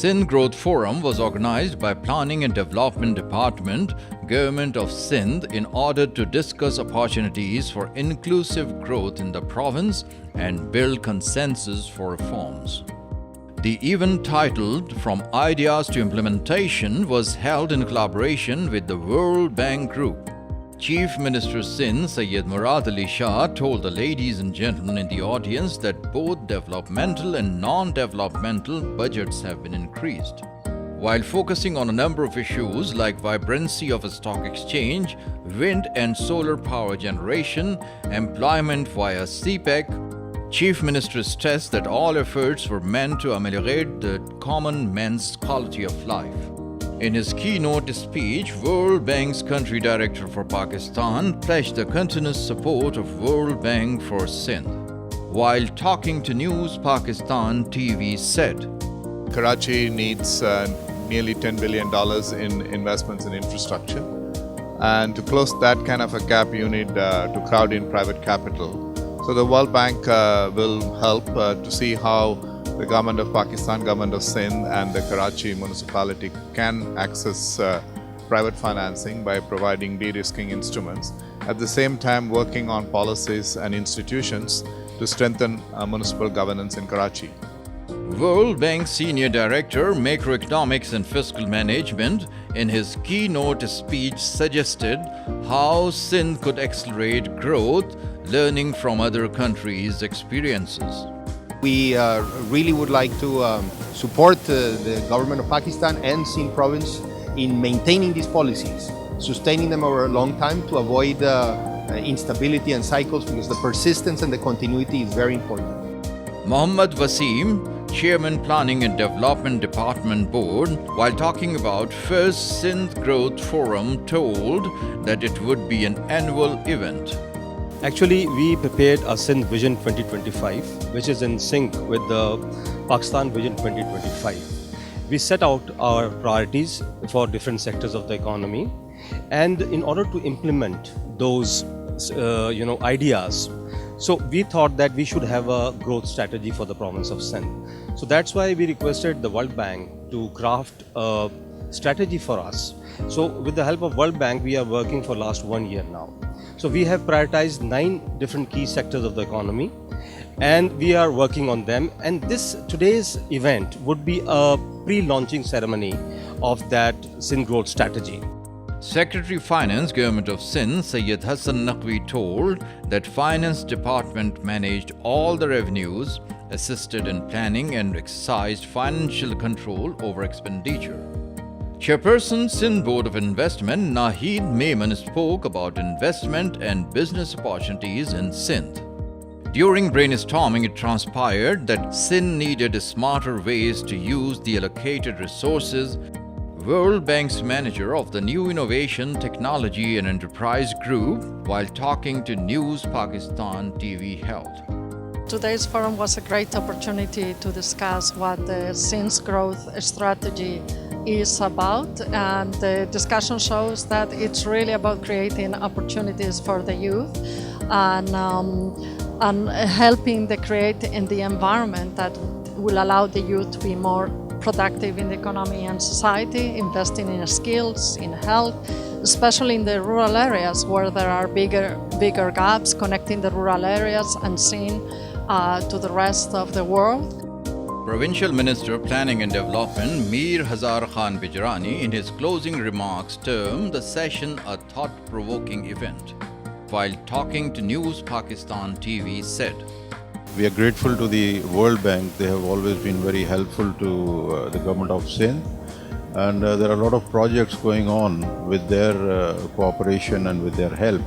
Sindh Growth Forum was organized by Planning and Development Department, Government of Sindh, in order to discuss opportunities for inclusive growth in the province and build consensus for reforms. The event, titled From Ideas to Implementation, was held in collaboration with the World Bank Group. Chief Minister Sindh Syed Murad Ali Shah told the ladies and gentlemen in the audience that both developmental and non-developmental budgets have been increased. While focusing on a number of issues like vibrancy of a stock exchange, wind and solar power generation, employment via CPEC, Chief Minister stressed that all efforts were meant to ameliorate the common man's quality of life. In his keynote speech, World Bank's country director for Pakistan pledged the continuous support of World Bank for Sindh. While talking to News Pakistan TV said, Karachi needs nearly $10 billion in investments in infrastructure. And to close that kind of a gap, you need to crowd in private capital. So the World Bank will help to see how the government of Pakistan, government of Sindh and the Karachi municipality can access private financing by providing de-risking instruments. At the same time, working on policies and institutions to strengthen municipal governance in Karachi. World Bank Senior Director, Macroeconomics and Fiscal Management, in his keynote speech suggested how Sindh could accelerate growth, learning from other countries' experiences. We really would like to support the government of Pakistan and Sindh province in maintaining these policies, sustaining them over a long time to avoid instability and cycles, because the persistence and the continuity is very important. Mohammad Wasim, Chairman Planning and Development Department Board, while talking about first Sindh Growth Forum, told that it would be an annual event. Actually, we prepared a Sindh Vision 2025, which is in sync with the Pakistan Vision 2025. We set out our priorities for different sectors of the economy, and in order to implement those ideas, so we thought that we should have a growth strategy for the province of Sindh. So that's why we requested the World Bank to craft a strategy for us. So with the help of World Bank, we are working for last 1 year now. So we have prioritized 9 different key sectors of the economy, and we are working on them. And today's event would be a pre-launching ceremony of that Sindh growth strategy. Secretary Finance, Government of Sindh, Syed Hassan Naqvi, told that Finance Department managed all the revenues, assisted in planning and exercised financial control over expenditure. Chairperson, Sindh Board of Investment, Naheed Memon, spoke about investment and business opportunities in Sindh. During brainstorming, it transpired that Sindh needed smarter ways to use the allocated resources. World Bank's manager of the New Innovation, Technology and Enterprise Group, while talking to News Pakistan TV, held. Today's forum was a great opportunity to discuss what the Sindh's growth strategy is about, and the discussion shows that it's really about creating opportunities for the youth and helping create in the environment that will allow the youth to be more productive in the economy and society, investing in skills, in health, especially in the rural areas where there are bigger gaps, connecting the rural areas and seeing to the rest of the world. Provincial Minister of Planning and Development Mir Hazar Khan Bijrani, in his closing remarks, termed the session a thought-provoking event. While talking to News Pakistan TV, said, "We are grateful to the World Bank. They have always been very helpful to the government of Sindh, and there are a lot of projects going on with their cooperation and with their help.